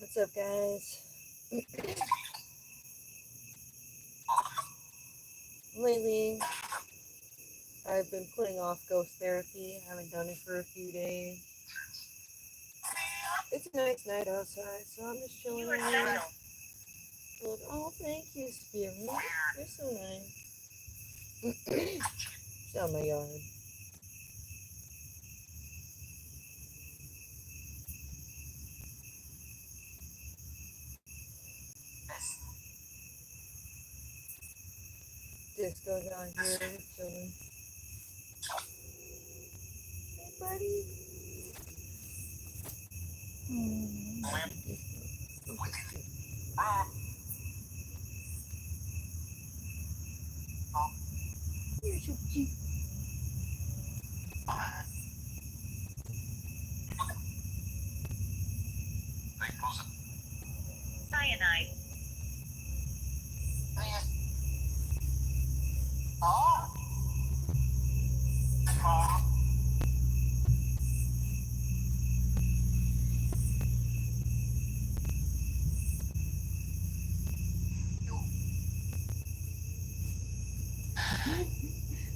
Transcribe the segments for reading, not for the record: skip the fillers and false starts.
What's up, guys? Lately, I've been putting off ghost therapy. I haven't done it for a few days. It's a nice night outside, so I'm just chilling out here. Look, oh, thank you, Spirit. You're so nice. It's out my yard. Disco's out here chilling. Hey, buddy. You're so cute. Cyanide.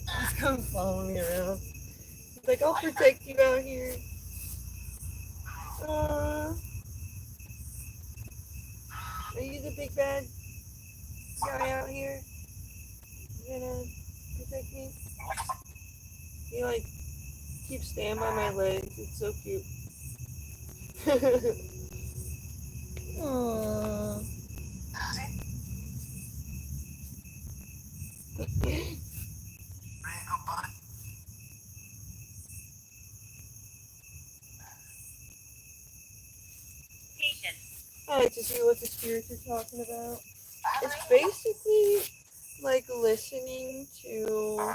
He's come following me around. He's like, I'll protect you out here. Are you the big bad guy out here? You gonna protect me? He like keeps staying by my legs. It's so cute. Aww. I like to see what the spirits are talking about. It's basically like listening to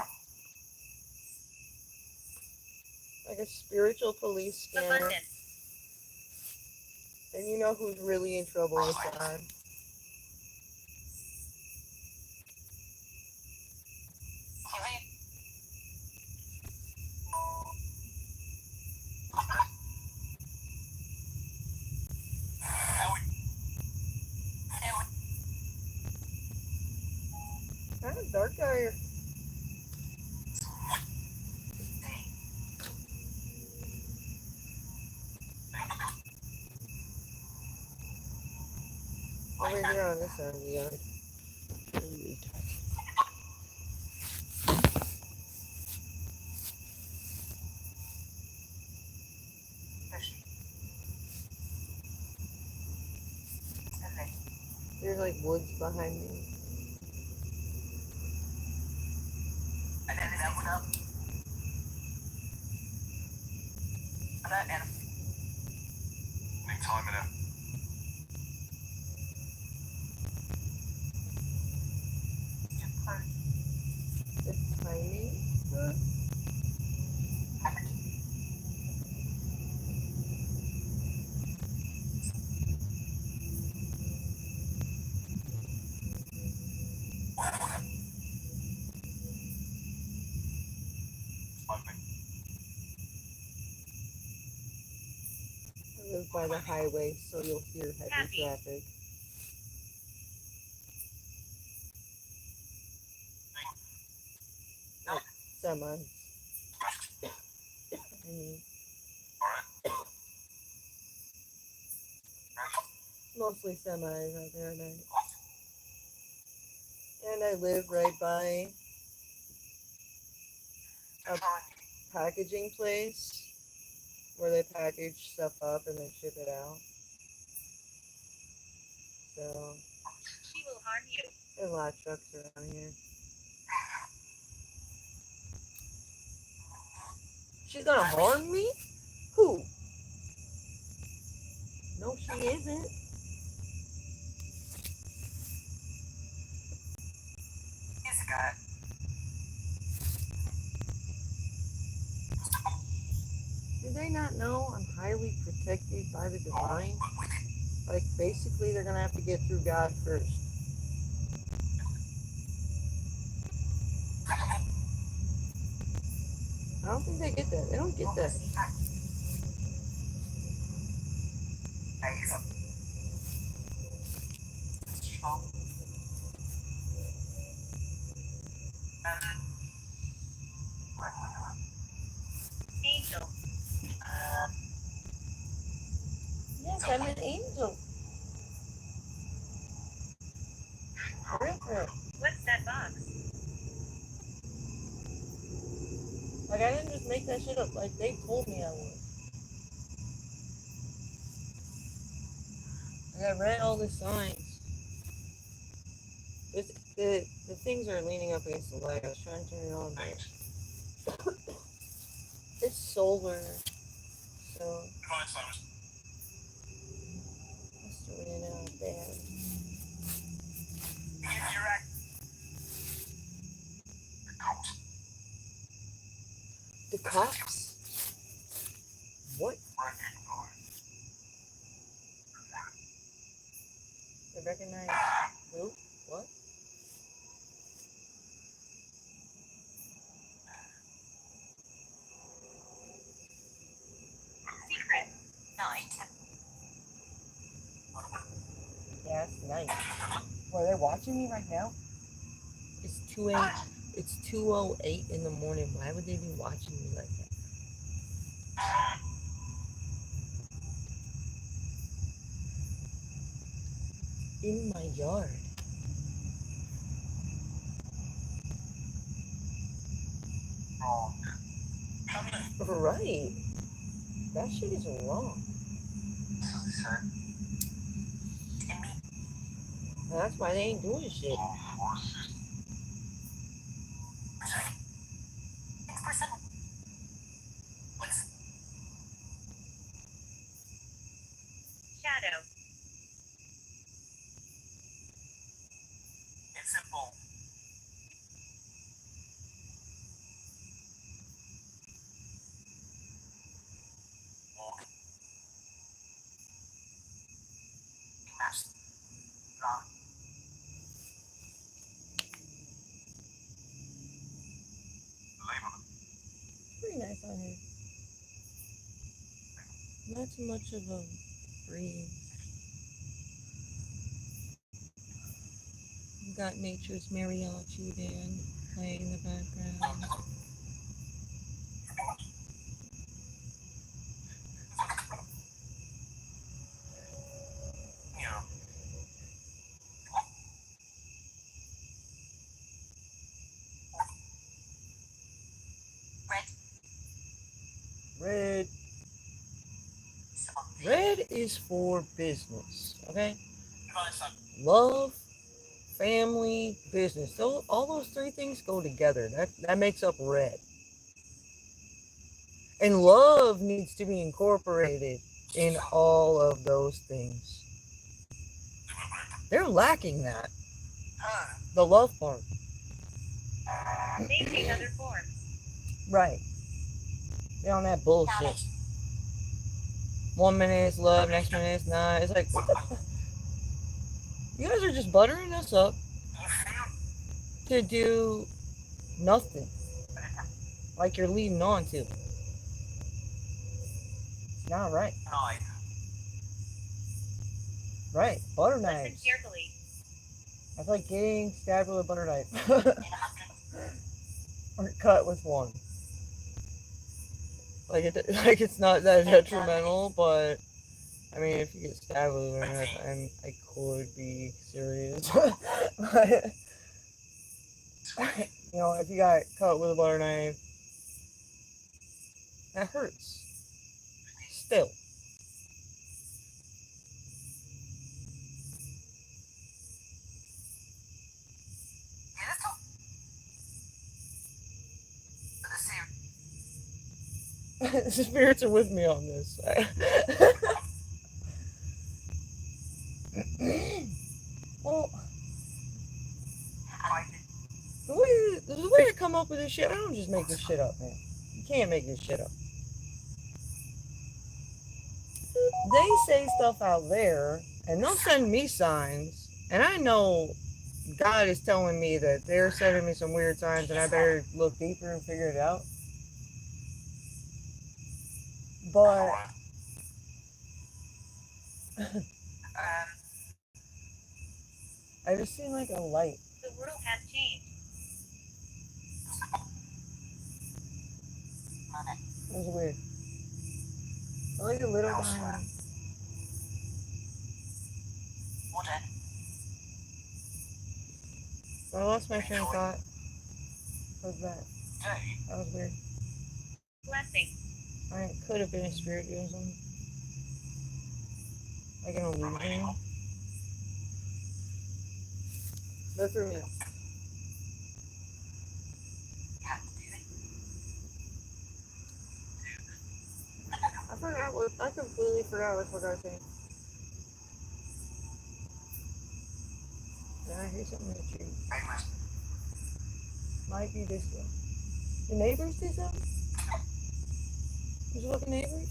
like a spiritual police scanner, and you know who's really in trouble inside. Kind of dark out here. Over here on this end of the yard. There's like woods behind me. It's tiny. Huh? I live by the highway, so you'll hear heavy traffic. Like semis. I mean, mostly semis out there at night. And I live right by a packaging place where they package stuff up and then ship it out. So She will harm you. there's a lot of trucks around here. She's gonna harm me? Who? No, she isn't. Do they not know I'm highly protected by the divine? Like, basically, they're gonna have to get through God first. I don't think they get that. They don't get that. Angel. Yes, I'm an angel. Real. What's that box? Like, I didn't just make that shit up. Like, they told me I would. Like, I read all the signs. The things are leaning up against the light. I was trying to turn it on, but it's solar. So, it's doing it out bad. The cops? What? They recognize who? What? Secret. Night. Yeah, it's night. Well, they're watching me right now? It's 2:08. It's 2:08 in the morning. Why would they be watching me like that? In my yard. Right. That shit is wrong. And that's why they ain't doing shit. Shadow. Pretty nice on here. Not too much of a breeze. You got Nature's Mariachi band playing in the background. Red. Red is for business, okay? Love, family, business. So all those three things go together. That makes up red. And love needs to be incorporated in all of those things. They're lacking that. The love part. They take other forms. Right. They're on that bullshit. 1 minute it's love, next minute it's not. It's like, what the fuck? You guys are just buttering us up to do nothing. Like you're leading on to. It's not right. Right. Butter Listen knives. carefully. That's like getting stabbed with a butter knife. Or cut with one. Like it's not that detrimental, but I mean, if you get stabbed with a butter knife, I could be serious. But you know, if you got cut with a butter knife, that hurts. Still. The spirits are with me on this. Well, the way I come up with this shit, I don't just make this shit up, man. You can't make this shit up. They say stuff out there, and they'll send me signs, and I know God is telling me that they're sending me some weird signs, and I better look deeper and figure it out. But I just seen like a light. The world has changed. It was weird. I like a little behind me. I lost my train of thought. What was that? That was weird. Blessing. Alright, could have been a spirit doing something. Like an illusion. That threw me off. I completely forgot what I was saying. Did I hear something in the tree? Might be this one. The neighbors did something? Those fucking neighbors?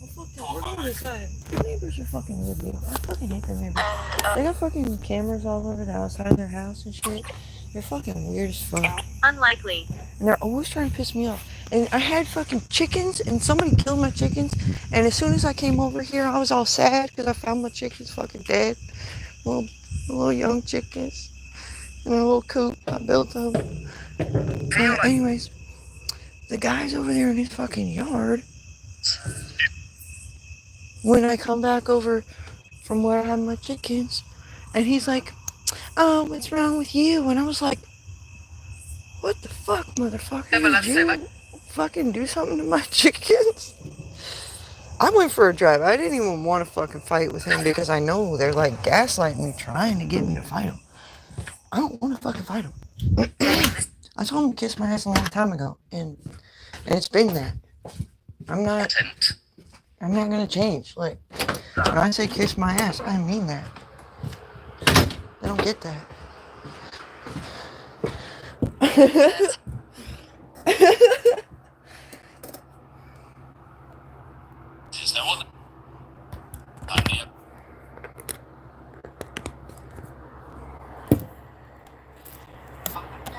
Oh fuck that, we're going inside. The neighbors are fucking weird, dude. I fucking hate their neighbors. They got fucking cameras all over the outside of their house and shit. They're fucking weird as fuck. Unlikely. And they're always trying to piss me off. And I had fucking chickens, and somebody killed my chickens. And as soon as I came over here, I was all sad because I found my chickens fucking dead. Little young chickens in a little coop I built them. Anyways, the guy's over there in his fucking yard. When I come back over from where I had my chickens, and he's like, "Oh, what's wrong with you?" And I was like, "What the fuck, motherfucker? Did you fucking do something to my chickens?" I went for a drive. I didn't even want to fucking fight with him because I know they're like gaslighting me, trying to get me to fight him. I don't want to fucking fight him. I told him to kiss my ass a long time ago, and it's been that. I'm not gonna change. Like, when I say kiss my ass, I mean that. They don't get that.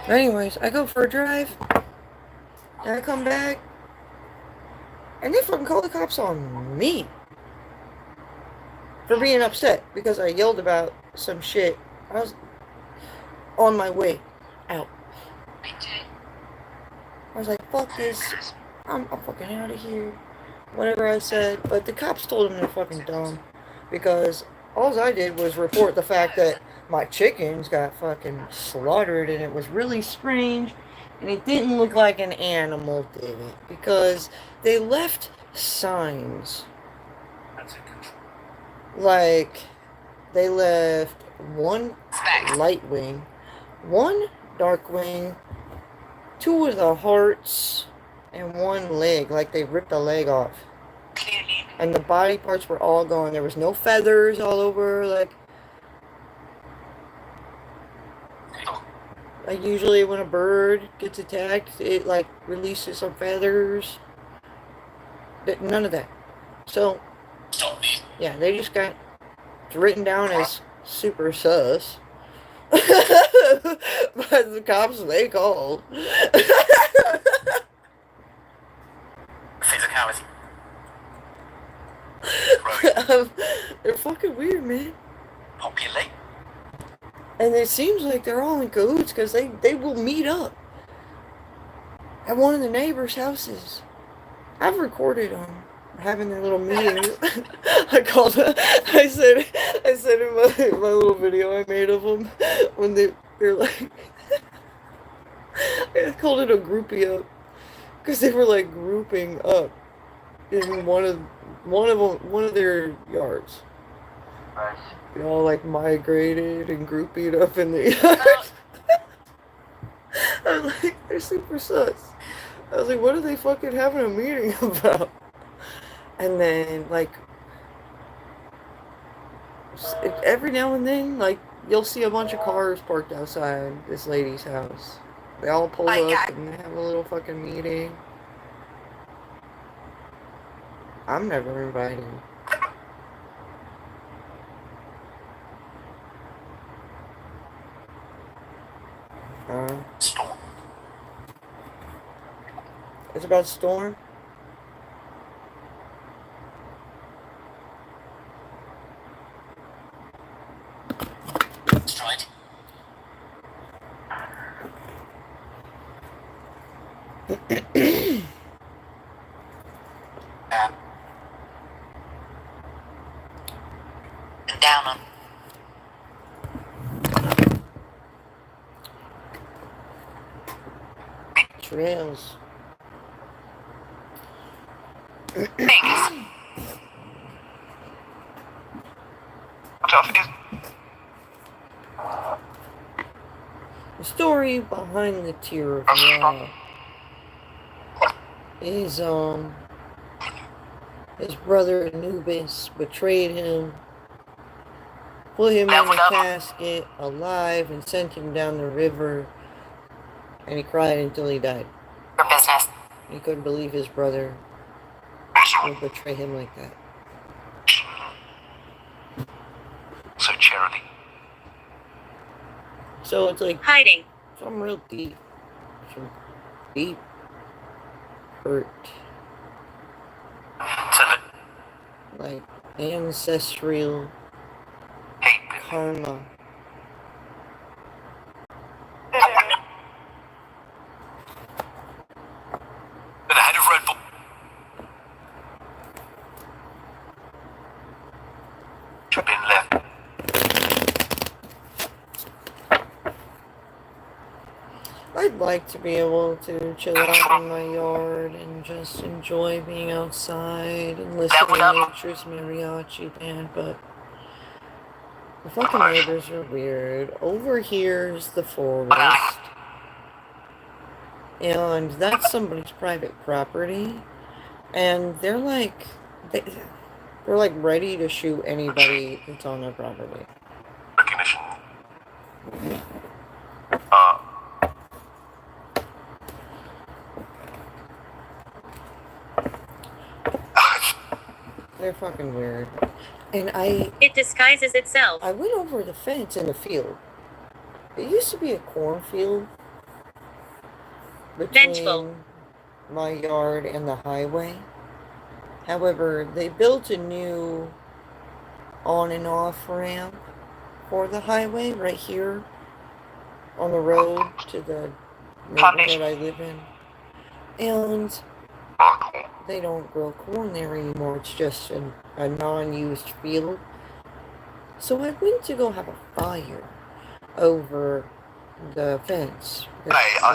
Anyways, I go for a drive, and I come back, and they fucking call the cops on me for being upset because I yelled about some shit. I was on my way out. I was like, fuck this, I'm fucking out of here. Whatever I said, but the cops told them they're fucking dumb because all I did was report the fact that my chickens got fucking slaughtered, and it was really strange, and it didn't look like an animal did it because they left signs. Like, they left one light wing, one dark wing, two with the hearts, and one leg, like they ripped a leg off. And the body parts were all gone. There was no feathers all over, like usually when a bird gets attacked, it like releases some feathers. None of that. So, yeah, they just got written down as super sus. By the cops they called. They're fucking weird, man. And it seems like they're all in cahoots because they will meet up at one of the neighbors' houses. I've recorded them having their little meetings. I said in my little video I made of them when they're like, I called it a groupie up because they were like grouping up in one of their yards. They all like migrated and groupied up in the yard. I'm like, they're super sus. I was like, what are they fucking having a meeting about? And then, like, every now and then, like, you'll see a bunch of cars parked outside this lady's house. They all pull up and they have a little fucking meeting. I'm never invited. It's about Storm. Destroyed. And down on. Trails. The story behind the Tear of Ra is his brother Anubis betrayed him, put him in a casket alive, and sent him down the river, and he cried until he died. For business. He couldn't believe his brother would betray him like that. So charity. So it's like Hiding. some real deep hurt. Like ancestral karma. The head of Red Bull. Been left. I'd like to be able to chill out in my yard and just enjoy being outside and listen to nature's mariachi band, but the fucking neighbors are weird. Over here's the forest, and that's somebody's private property, and they're like ready to shoot anybody that's on their property. Recognition. They're fucking weird. And It disguises itself. I went over the fence in the field. It used to be a cornfield between Vengeful. my yard and the highway. However, they built a new on and off ramp for the highway right here on the road to the neighborhood I live in. And they don't grow corn there anymore. It's just a non-used field. So I went to go have a fire over the fence. We're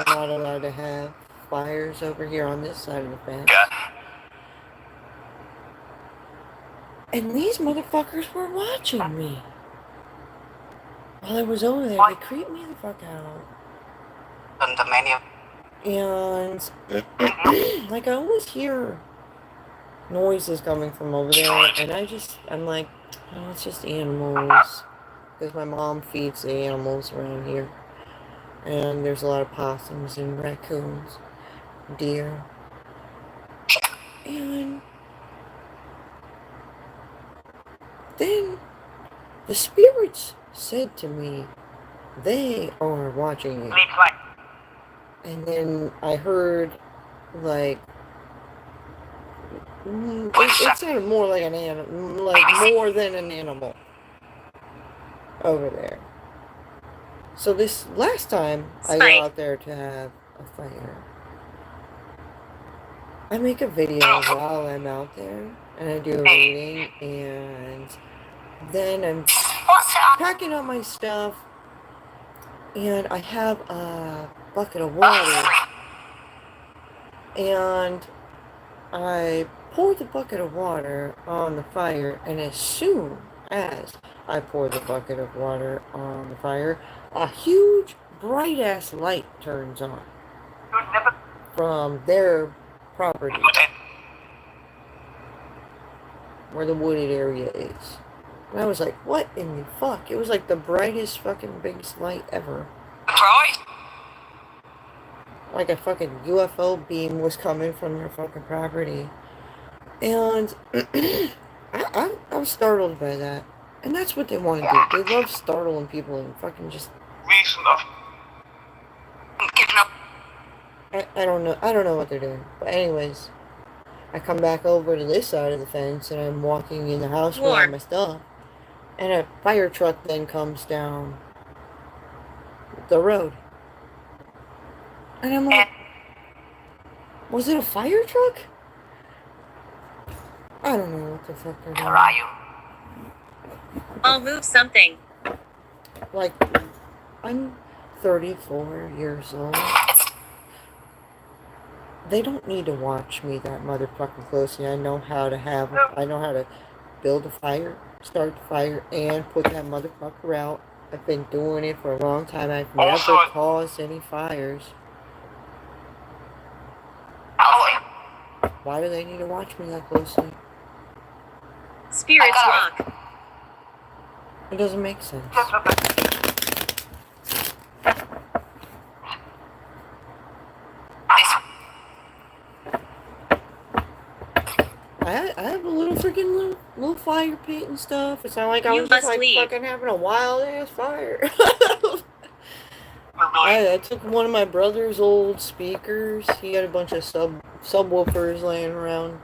not allowed to have fires over here on this side of the fence. And these motherfuckers were watching me. While I was over there, they creeped me the fuck out. And the menu. And like I always hear noises coming from over there, and I'm like, oh, it's just animals, because my mom feeds the animals around here, and there's a lot of possums and raccoons, deer, and then the spirits said to me, they are watching you. And then I heard, like, it sounded more like an animal, like more than an animal over there. So this last time I go out there to have a fire, I make a video while I'm out there, and I do a reading, and then I'm packing up my stuff, and I have a bucket of water, and I pour the bucket of water on the fire, and as soon as I pour the bucket of water on the fire, a huge bright ass light turns on from their property where the wooded area is. And I was like, what in the fuck? It was like the brightest fucking biggest light ever. Like a fucking UFO beam was coming from their fucking property. And I was startled by that. And that's what they want to do. They love startling people and fucking just... I don't know what they're doing. But anyways, I come back over to this side of the fence, and I'm walking in the house with all my stuff. And a fire truck then comes down the road. And I'm like, was it a fire truck? I don't know what the fuck they're doing. Where are you? I'll move something. Like, I'm 34 years old. They don't need to watch me that motherfucking closely. I know how to build a fire, start the fire, and put that motherfucker out. I've been doing it for a long time. I've never caused any fires. Why do they need to watch me that closely? Spirits lock. It doesn't make sense. I have a little freaking little fire pit and stuff. It's not like I was just like fucking having a wild ass fire. I took one of my brother's old speakers. He had a bunch of subwoofers laying around.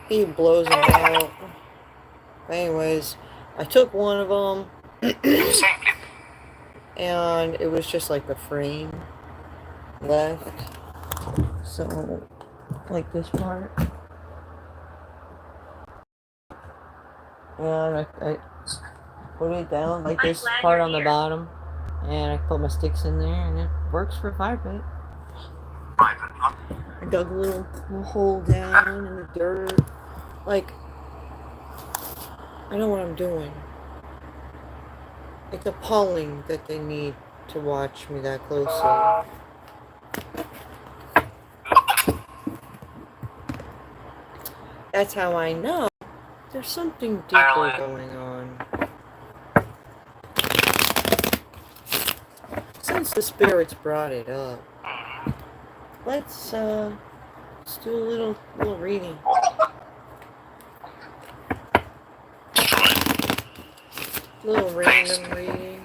He blows them out. Anyways, I took one of them, and it was just like the frame left. So, like this part. And I put it down like this part on the bottom, and I put my sticks in there, and it works for a fire pit. I dug a little hole down in the dirt. Like, I know what I'm doing. It's appalling that they need to watch me that closely. That's how I know there's something deeper going on. Since the spirits brought it up, let's do a little reading. Little random reading.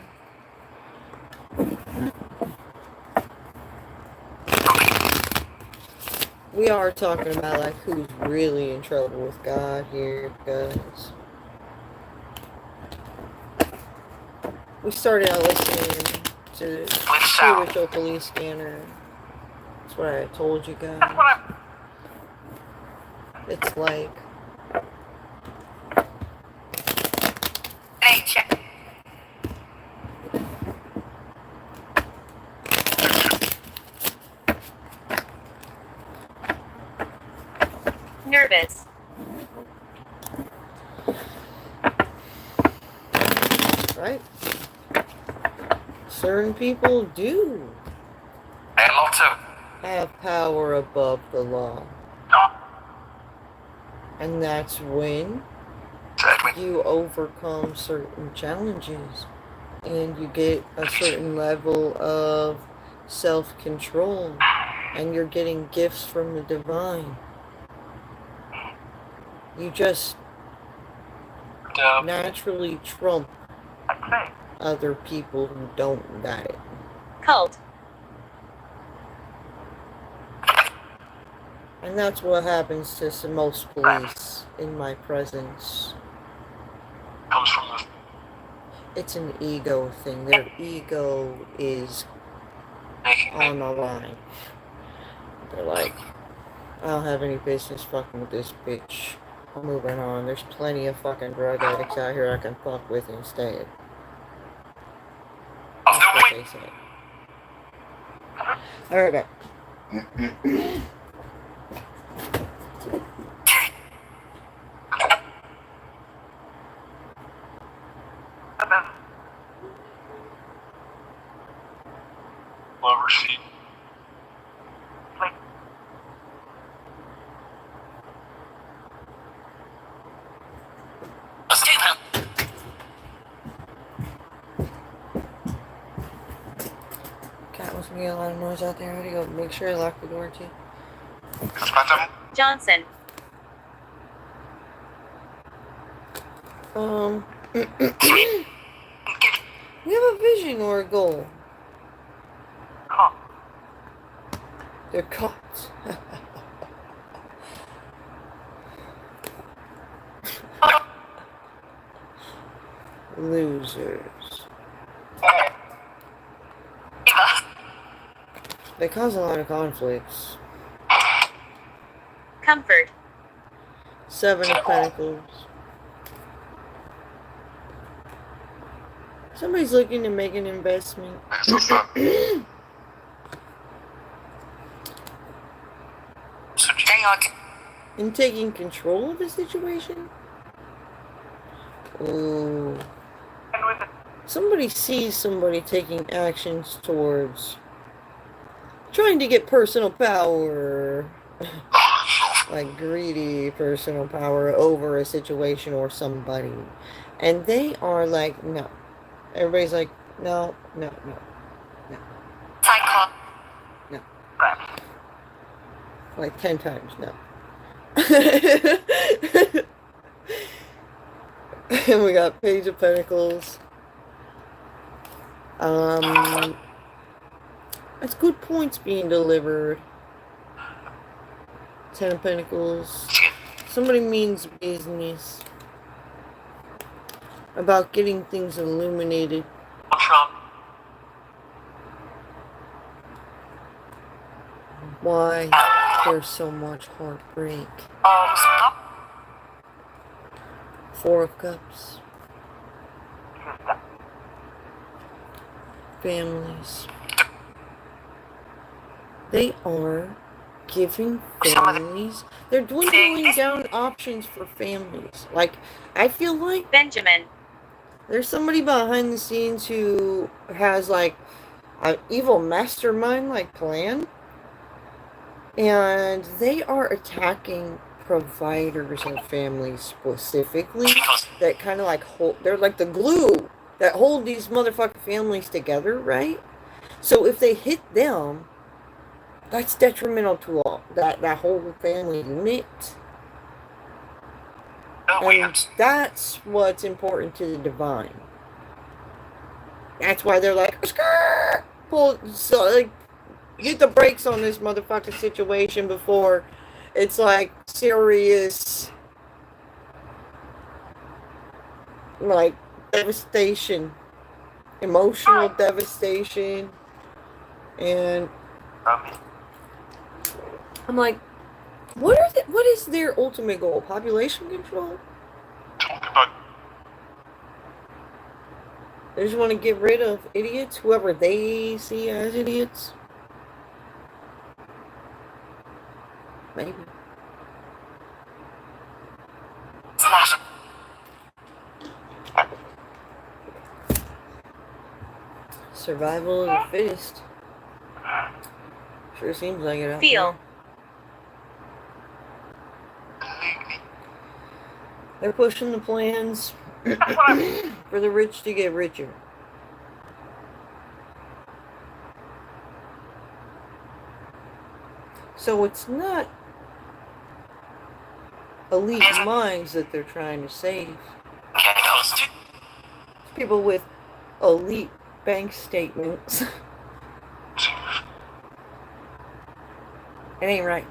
We are talking about like who's really in trouble with God here, because we started out listening to Spiritual Police Scanner. That's what I told you guys. It's like check. Nervous. Right? Certain people do have power above the law. And that's when you overcome certain challenges and you get a certain level of self-control, and you're getting gifts from the divine. You just naturally trump other people who don't got it. Cult. And that's what happens to most police in my presence. Comes from the... It's an ego thing. Their ego is on the line. They're like, I don't have any business fucking with this bitch. I'm moving on. There's plenty of fucking drug addicts out here I can fuck with instead. That's what they say. Alright. Lower sheet. Cat was making a lot of noise out there. I gotta go make sure I lock the door too. Johnson. We have a vision or a goal. They're caught. Losers. They cause a lot of conflicts. Comfort. 7 of Pentacles. Somebody's looking to make an investment. And taking control of the situation? Ooh. Somebody sees somebody taking actions towards trying to get personal power. Like greedy personal power over a situation or somebody. And they are like, no. Everybody's like, no, no, no, no. No. Like 10 times, no. And we got Page of Pentacles. That's good points being delivered. 10 of Pentacles. Somebody means business. About getting things illuminated. Why there's so much heartbreak. 4 of Cups. Families. They are giving families. They're dwindling down options for families. Like, I feel like Benjamin. there's somebody behind the scenes who has like an evil mastermind like plan. And they are attacking providers of families specifically that kind of like hold, they're like the glue that hold these motherfucking families together, right? So if they hit them, that's detrimental to all that whole family unit. And that's what's important to the divine. That's why they're like, pull, so like, get the brakes on this motherfucking situation before it's like serious, like devastation, emotional devastation. And I'm like, what is their ultimate goal? Population control? They just want to get rid of idiots, whoever they see as idiots. Maybe. Survival of the fittest. Sure seems like it out Feel. there. They're pushing the plans for the rich to get richer. So it's not elite minds that they're trying to save. It's people with elite bank statements. It ain't right.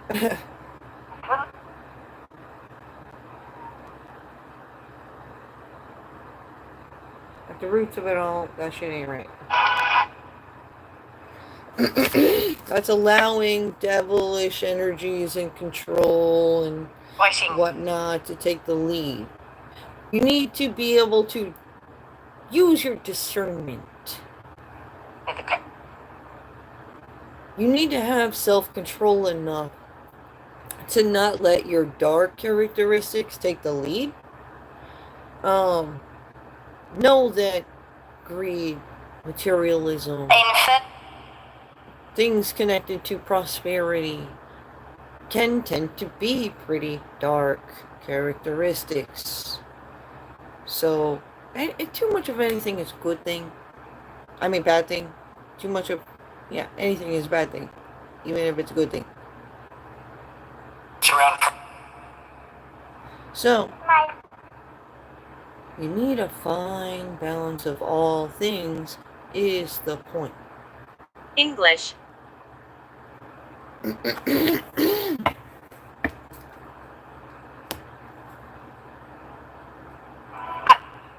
At the roots of it all, that shit ain't right. That's allowing devilish energies and control and whatnot to take the lead. You need to be able to use your discernment. You need to have self-control enough to not let your dark characteristics take the lead. Know that greed, materialism, things connected to prosperity can tend to be pretty dark characteristics. So, and too much of anything is a good thing. I mean, bad thing. Too much of, yeah, anything is a bad thing, even if it's a good thing. So, you need a fine balance of all things is the point. English.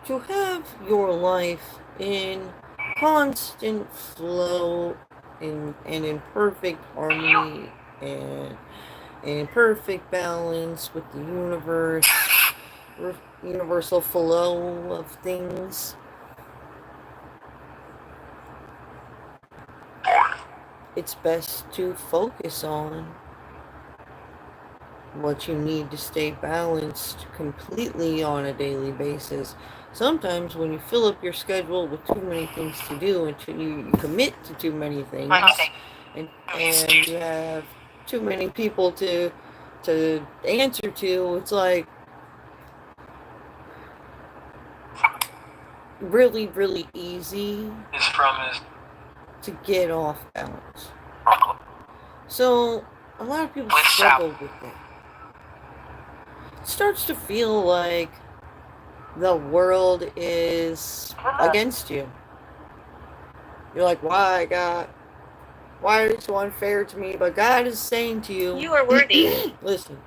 to have your life in constant flow and in perfect harmony and in perfect balance with the universal flow of things, it's best to focus on what you need to stay balanced completely on a daily basis. Sometimes when you fill up your schedule with too many things to do and you commit to too many things and you have too many people to answer to, it's like really, really easy to get off balance. So a lot of people struggle with that. It starts to feel like the world is against you. You're like, why, God? Why is it so unfair to me? But God is saying to you, you are worthy. listen,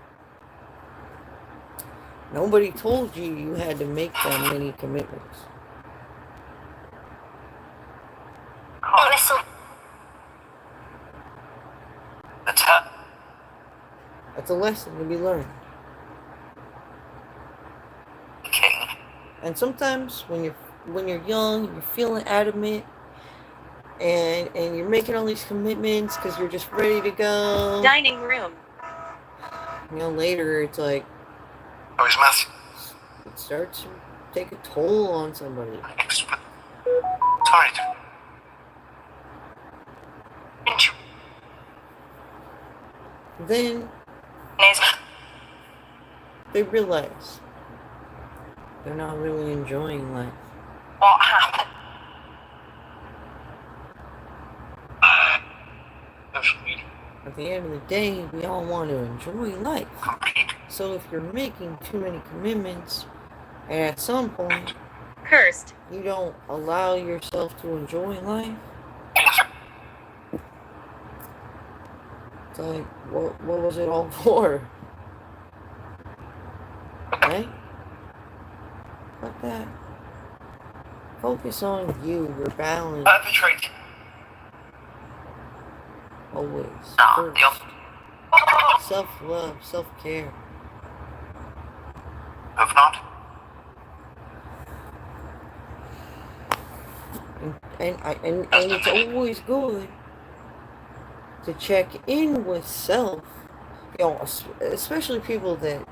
nobody told you you had to make that many commitments. That's a lesson to be learned. And sometimes when you're young, you're feeling adamant, and you're making all these commitments because you're just ready to go. Dining room. Later it's like it starts to take a toll on somebody. Then they realize they're not really enjoying life. What happened? At the end of the day, we all want to enjoy life. So if you're making too many commitments, and at some point, Cursed. you don't allow yourself to enjoy life, it's like, what was it all for? Right? Like that. Focus on you, your balance. Always. First. Self-love, self-care. And it's always good to check in with self. Especially people that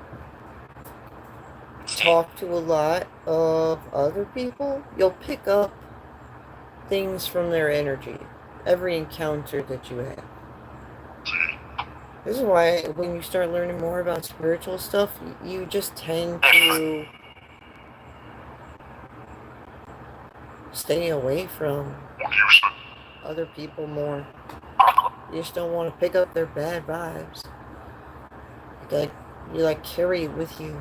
talk to a lot of other people. You'll pick up things from their energy. Every encounter that you have. This is why when you start learning more about spiritual stuff, you just tend to stay away from other people more. You just don't want to pick up their bad vibes. You carry it with you.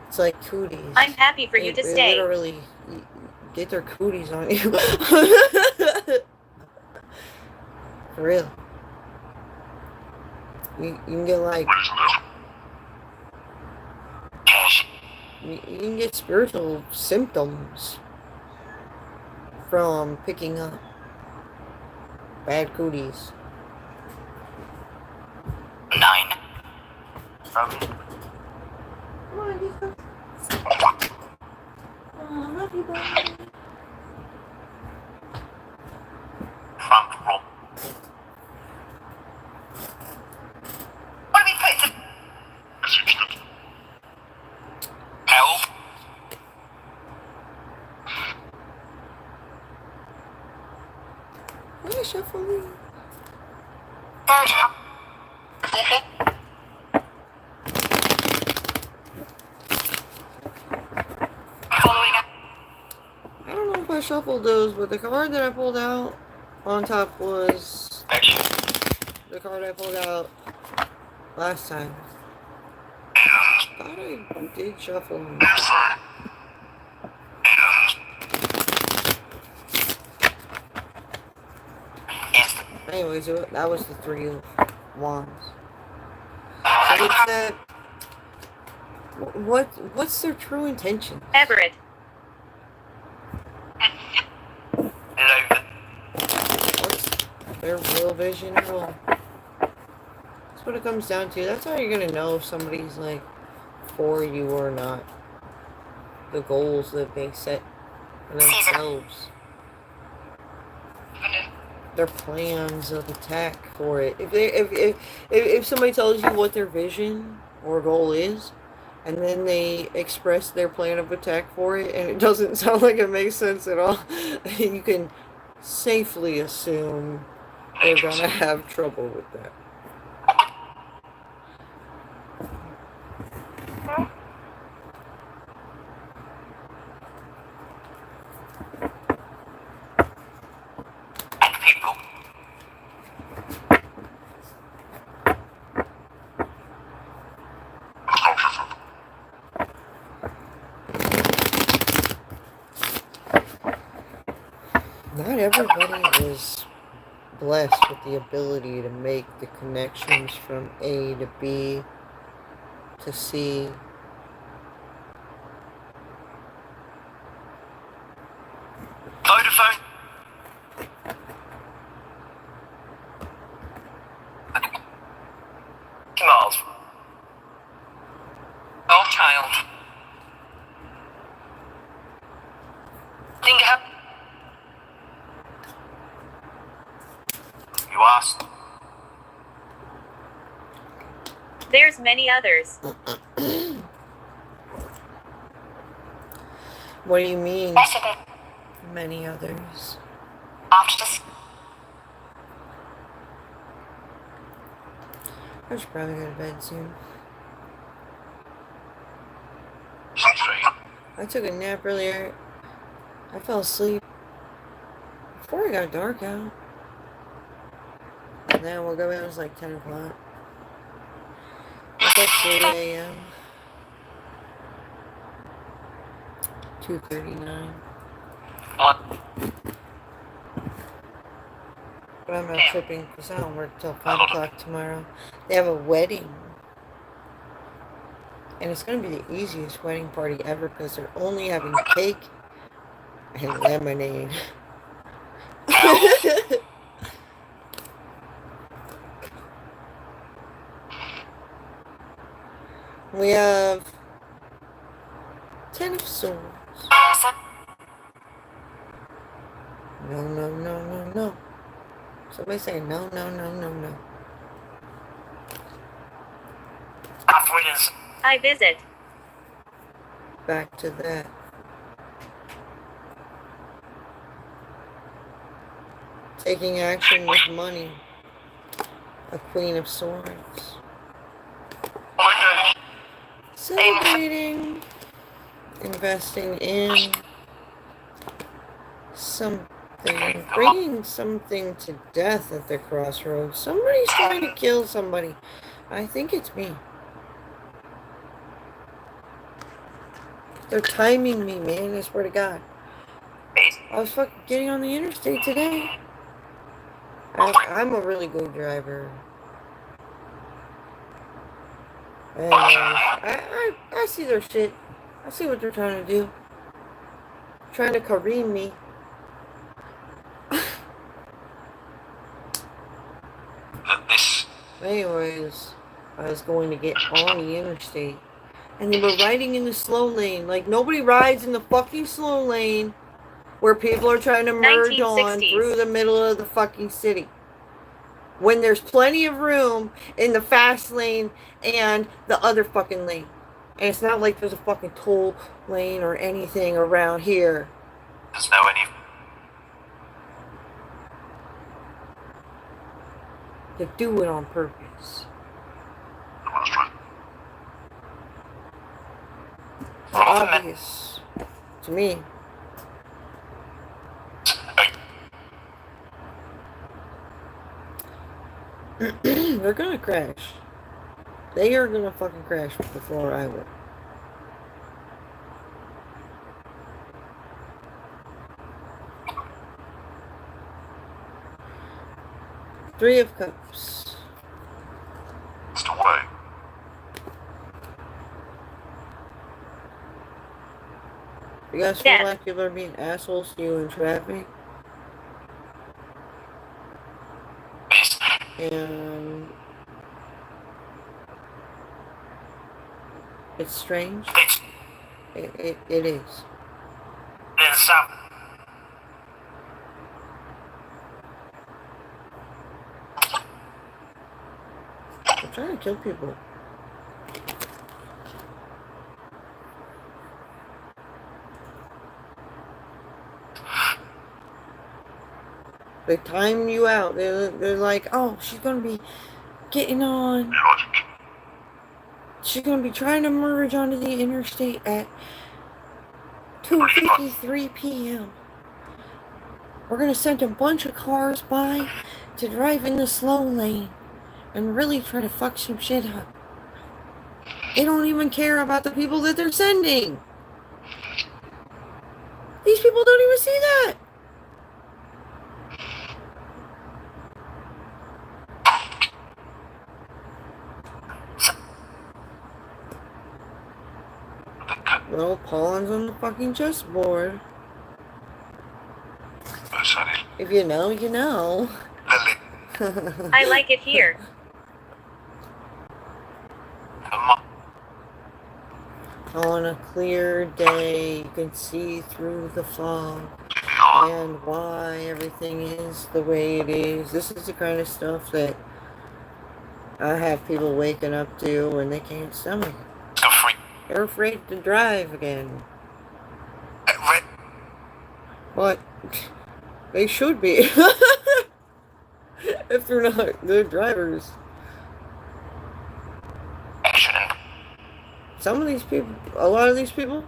It's like cooties. I'm happy for you to stay. They literally get their cooties on you. For real. You can get you can get spiritual symptoms from picking up bad cooties. 9. Come on, Disco. Oh, I love you, buddy. What is shuffling? I don't know if I shuffled those, but the card that I pulled out on top was the card I pulled out last time. I thought I did shuffle them. Anyways, that was the 3 of Wands. So it's that. What's their true intention? Everett. What's their real vision at all? That's what it comes down to. That's how you're gonna know if somebody's like for you or not. The goals that they set for themselves. Their plans of attack for it. If somebody tells you what their vision or goal is, and then they express their plan of attack for it, and it doesn't sound like it makes sense at all, you can safely assume they're gonna have trouble with that. Not everybody is blessed with the ability to make the connections from A to B to C. Vodafone. Miles. Oh, child. Think up. You asked. There's many others. What do you mean? Many others. After this. I should probably go to bed soon. I took a nap earlier. I fell asleep before it got dark out. And then we'll go in, it was like 10 o'clock. It's like 3 a.m. 2:39. But I'm not tripping because I don't work till 5 o'clock tomorrow. They have a wedding. And it's going to be the easiest wedding party ever because they're only having cake and lemonade. We have 10 of swords. No, no, no, no, no. Somebody say no, no, no, no, no. I visit. Back to that. Taking action with money. A Queen of Swords. Celebrating. Investing in something. Bringing something to death at the crossroads. Somebody's trying to kill somebody. I think it's me. They're timing me, man. I swear to God. I was fucking getting on the interstate today. I'm a really good driver. And I see their shit. I see what they're trying to do. Trying to Kareem me. Anyways, I was going to get on the interstate. And they were riding in the slow lane. Like, nobody rides in the fucking slow lane where people are trying to merge 1960s. on through the middle of the fucking city. When there's plenty of room in the fast lane and the other fucking lane. And it's not like there's a fucking toll lane or anything around here. There's no any. They do it on purpose. It's obvious to me. They're gonna crash. They are gonna fucking crash before I will. Three of Cups. Still way. You guys feel Death. like people are being assholes to you in traffic? And it's strange. It is. I'm trying to kill people. They time you out. They're like, oh, she's gonna be getting on. She's gonna be trying to merge onto the interstate at 2:53 p.m. We're gonna send a bunch of cars by to drive in the slow lane and really try to fuck some shit up. They don't even care about the people that they're sending. These people don't even see that. Well, pawns on the fucking chessboard. If you know, you know. I like it here. On a clear day, you can see through the fog and why everything is the way it is. This is the kind of stuff that I have people waking up to when they can't stomach it. They're afraid to drive again. But they should be. If they're not good drivers. Some of these people, a lot of these people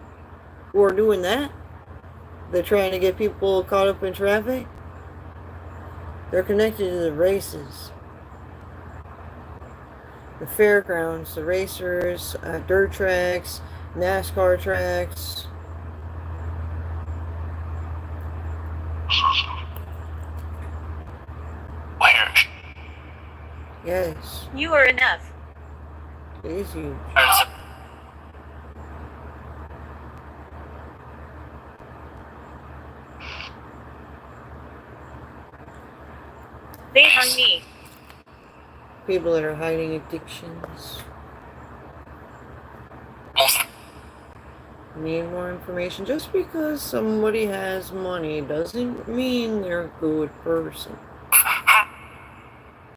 who are doing that, they're trying to get people caught up in traffic, they're connected to the races. The fairgrounds, the racers, dirt tracks, NASCAR tracks. Yes. You are enough. It is huge. They hung me. People that are hiding addictions. Need more information. Just because somebody has money doesn't mean they're a good person.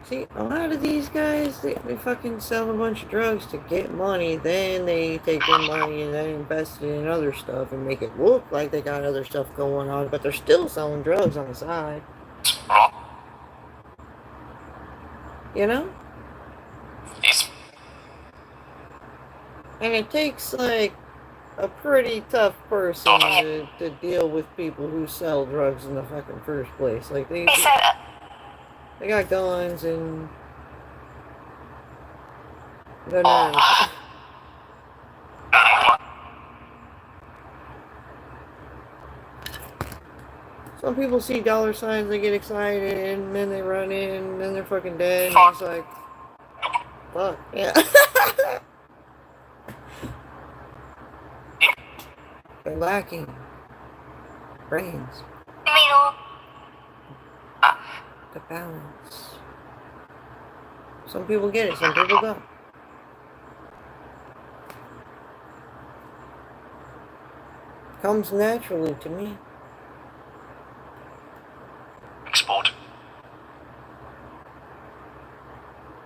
See, a lot of these guys, they fucking sell a bunch of drugs to get money, then they take their money and then invest it in other stuff and make it look like they got other stuff going on, but they're still selling drugs on the side. You know? And it takes, like, a pretty tough person to deal with people who sell drugs in the fucking first place. Like, they got guns and the nerve. Some people see dollar signs, they get excited, and then they run in, and then they're fucking dead, and it's like, fuck, yeah. They're lacking brains. The balance. Some people get it, some people don't. Comes naturally to me. Export.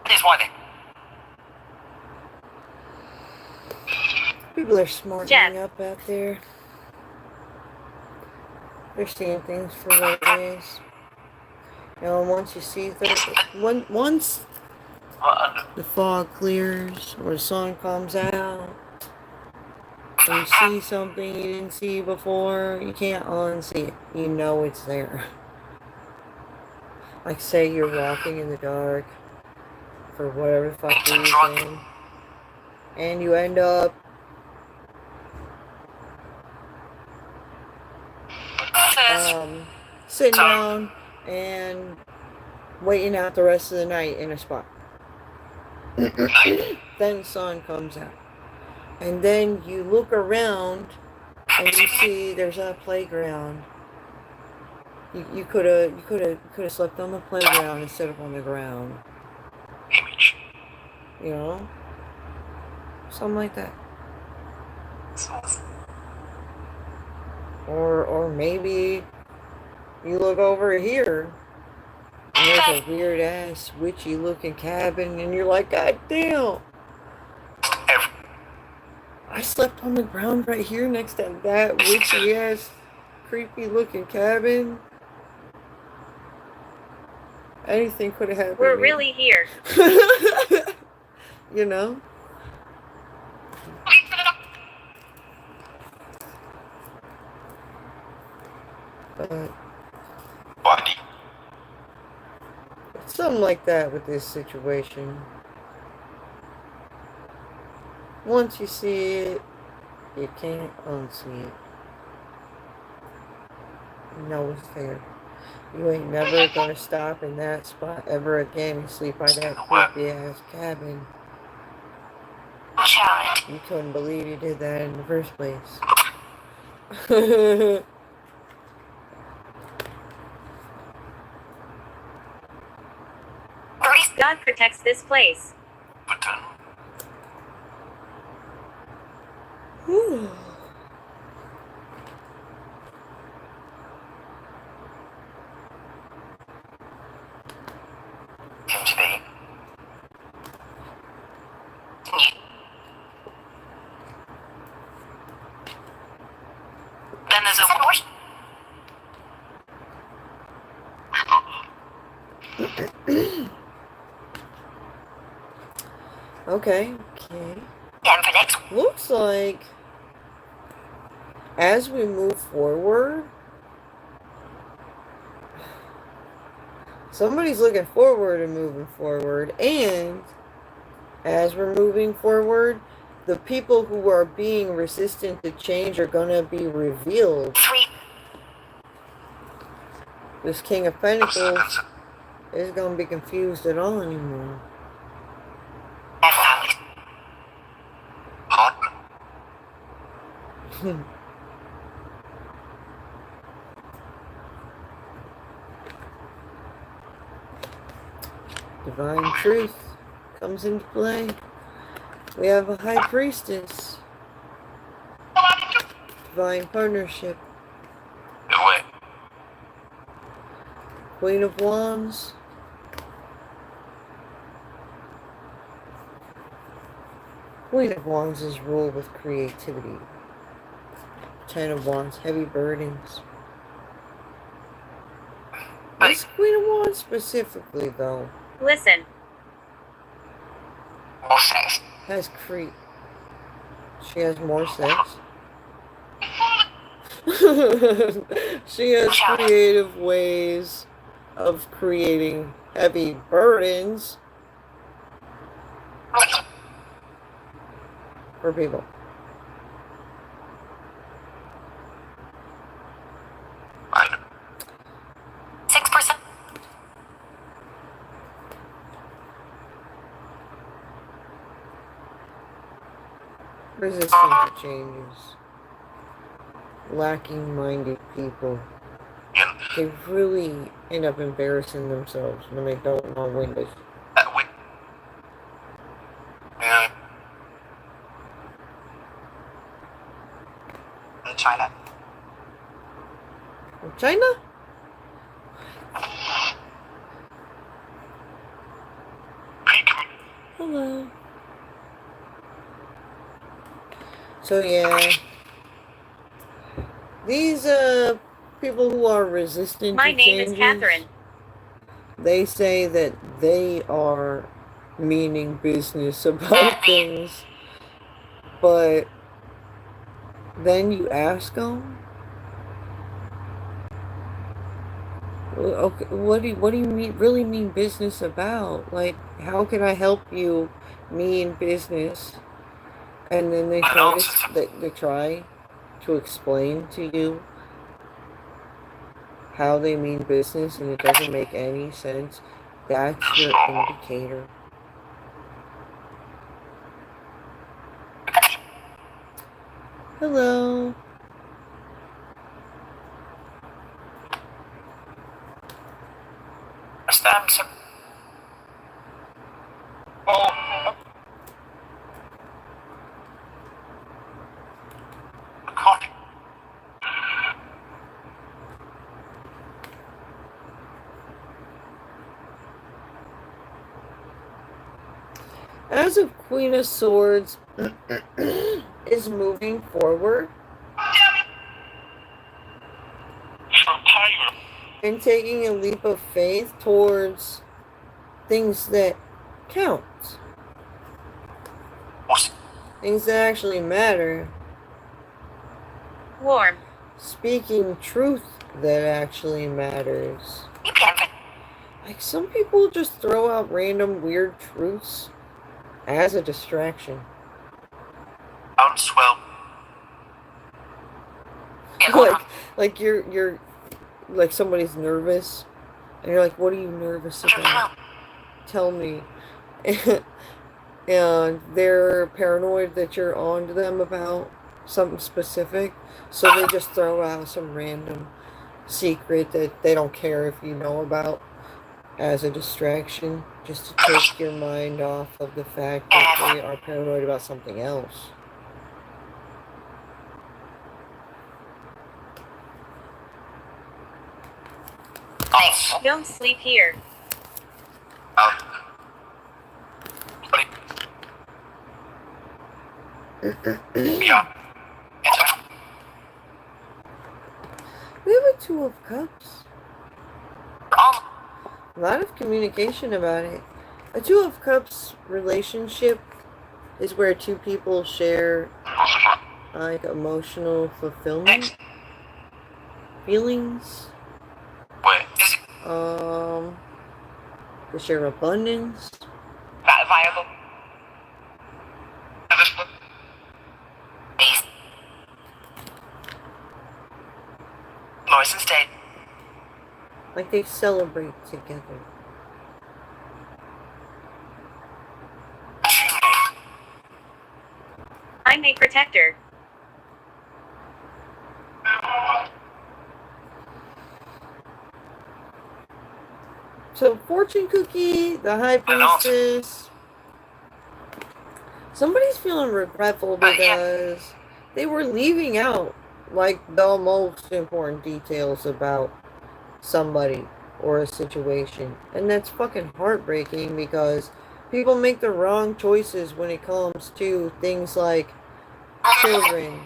That is why then. People are smartening up out there. They're seeing things for what it is. You know, once you see once the fog clears or the sun comes out, and you see something you didn't see before, you can't unsee it. You know it's there. Like, say you're walking in the dark for whatever the fuck reason, and you end up sitting down and waiting out the rest of the night in a spot. Then the sun comes out. And then you look around And you see there's a playground. You could have slept on the playground instead of on the ground. Image. You know? Something like that. Or maybe you look over here and there's a weird ass witchy looking cabin and you're like, God damn! I slept on the ground right here next to that witchy ass creepy looking cabin. Anything could have happened. We're really here. You know? But Body. something like that with this situation. Once you see it, you can't unsee it. You know it's there. You ain't never gonna stop in that spot ever again and sleep by that creepy ass cabin. You couldn't believe you did that in the first place. God protects this place. Button. Whew. Today. Then there's a horse. Okay. And for next. Looks like as we move forward, somebody's looking forward and moving forward, and as we're moving forward, the people who are being resistant to change are going to be revealed. 3. This King of Pentacles isn't going to be confused at all anymore. Partner. Divine truth comes into play. We have a High Priestess. Divine partnership. Away. Queen of Wands. Queen of Wands is ruled with creativity. Ten of Wands, heavy burdens. This Queen of Wands specifically, though, Listen. More sex. has creep. She has more sex. She has creative ways of creating heavy burdens for people. Right. 6%. Resistant to changes. Lacking minded people. They really end up embarrassing themselves when they don't know when to. Yeah. China. China? Hello. So yeah, these people who are resistant My to name changes, is Catherine. they say that they are meaning business about things, but then you ask them, okay, what do you really mean business about? Like, how can I help you mean business? And then they try to explain to you how they mean business, and it doesn't make any sense. That's your indicator. Hello. stamps. Oh. God. As a Queen of Swords is moving forward and taking a leap of faith towards things that count, things that actually matter, Warm. speaking truth that actually matters. Like, some people just throw out random weird truths as a distraction. Swell. Like you're like somebody's nervous and you're like, what are you nervous about? Tell me. And they're paranoid that you're on to them about something specific, so they just throw out some random secret that they don't care if you know about as a distraction, just to take your mind off of the fact that they are paranoid about something else. Don't sleep here. Yeah. We have a Two of Cups. A lot of communication about it. A Two of Cups relationship is where two people share like emotional fulfillment, feelings, they share abundance. Not viable. Morrison State. Like they celebrate together. I'm a protector. So, Fortune Cookie, the High Priestess. Somebody's feeling regretful because they were leaving out, like, the most important details about somebody or a situation. And that's fucking heartbreaking because people make the wrong choices when it comes to things like children,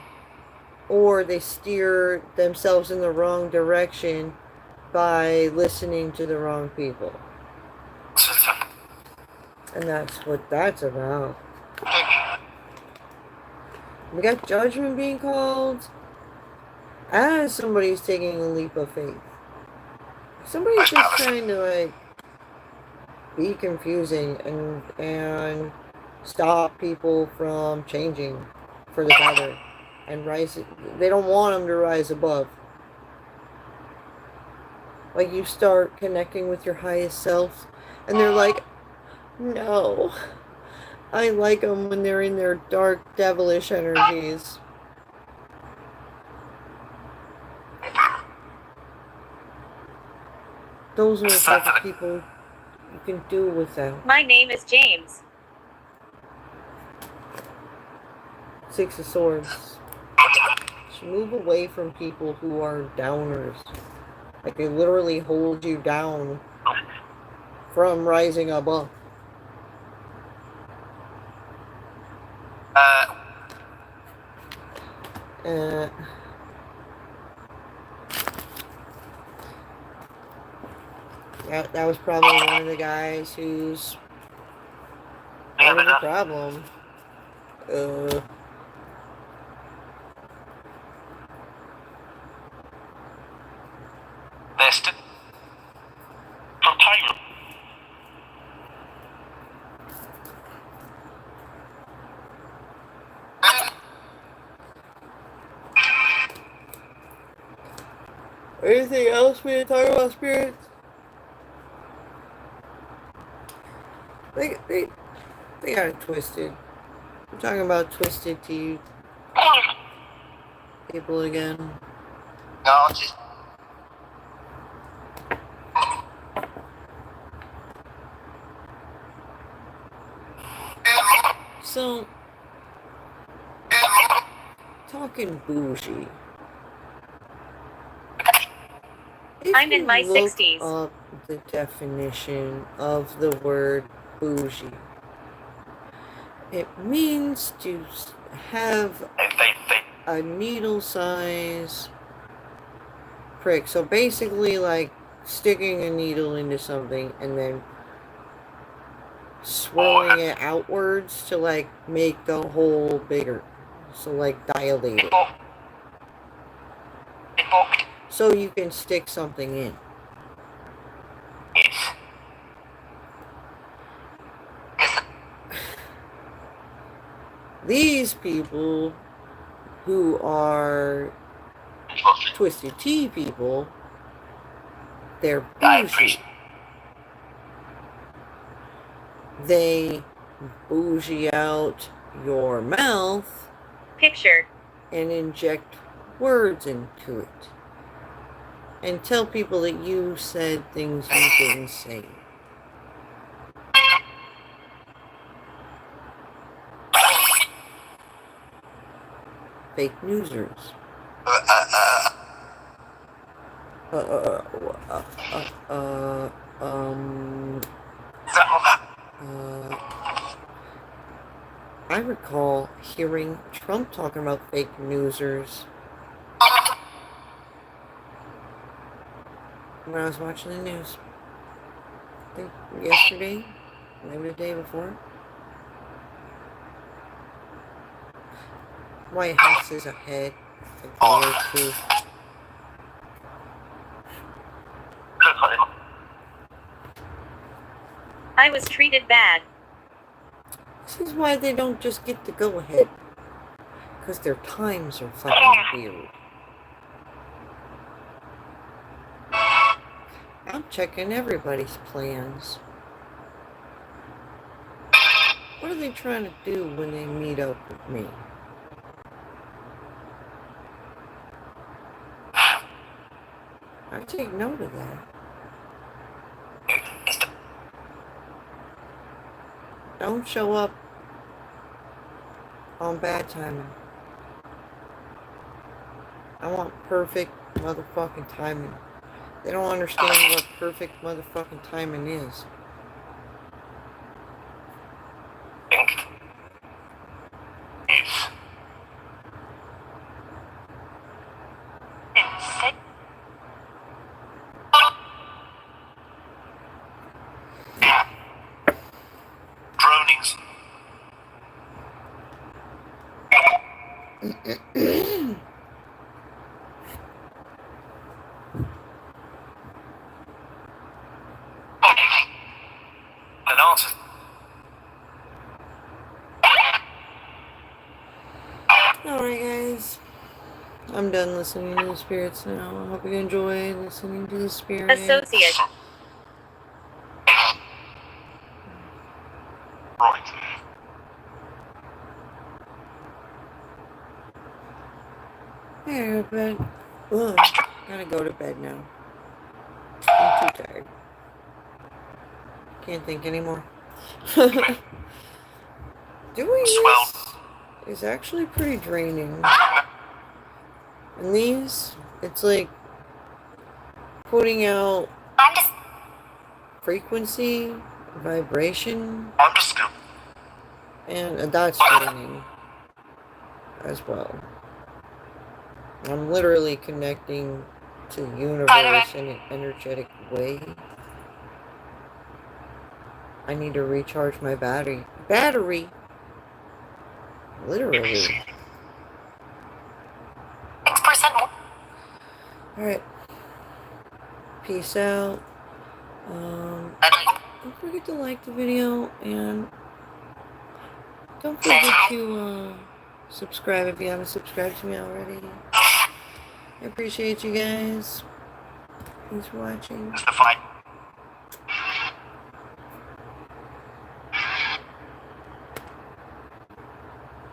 or they steer themselves in the wrong direction by listening to the wrong people. And that's what that's about. We got judgment being called as somebody's taking a leap of faith. Somebody's just trying to, like, be confusing and stop people from changing for the better and rise. They don't want them to rise above. Like, you start connecting with your highest self, and they're like, no, I like them when they're in their dark, devilish energies. Those are the type of people you can do without. My name is James. Six of Swords. Just move away from people who are downers. Like, they literally hold you down from rising above. That was probably one of the guys who's part of the problem. Nested. Prepare. Anything else we didn't talk about, spirits? They got it twisted. I'm talking about twisted tea people again. No, just So, talking bougie. If I'm in you my look 60s. up the definition of the word bougie, it means to have a needle size prick. So basically like sticking a needle into something and then swirling it outwards to like make the hole bigger. So like dilate it. So you can stick something in. These people who are Twisted Tea people, they're bougie. They bougie out your mouth Picture. and inject words into it. And tell people that you said things you didn't say. Fake newsers. I recall hearing Trump talking about fake newsers when I was watching the news. I think yesterday, maybe the day before. White House is ahead. A day or two. I was treated bad. This is why they don't just get the go-ahead. Because their times are fucking weird. I'm checking everybody's plans. What are they trying to do when they meet up with me? I take note of that. Don't show up on bad timing. I want perfect motherfucking timing. They don't understand what perfect motherfucking timing is. Dronings. An answer. Alright guys, I'm done listening to the spirits now. I hope you enjoy listening to the spirits. Associate. Right. Yeah, but gotta go to bed now. I'm too tired. Can't think anymore. Doing this is actually pretty draining. And these, it's like putting out frequency, vibration, and that's draining as well. I'm literally connecting to the universe in an energetic way. I need to recharge my battery. Literally. 6% more. Alright. Peace out. Don't forget to like the video, and don't forget to subscribe if you haven't subscribed to me already. I appreciate you guys. Thanks for watching. It's the fight.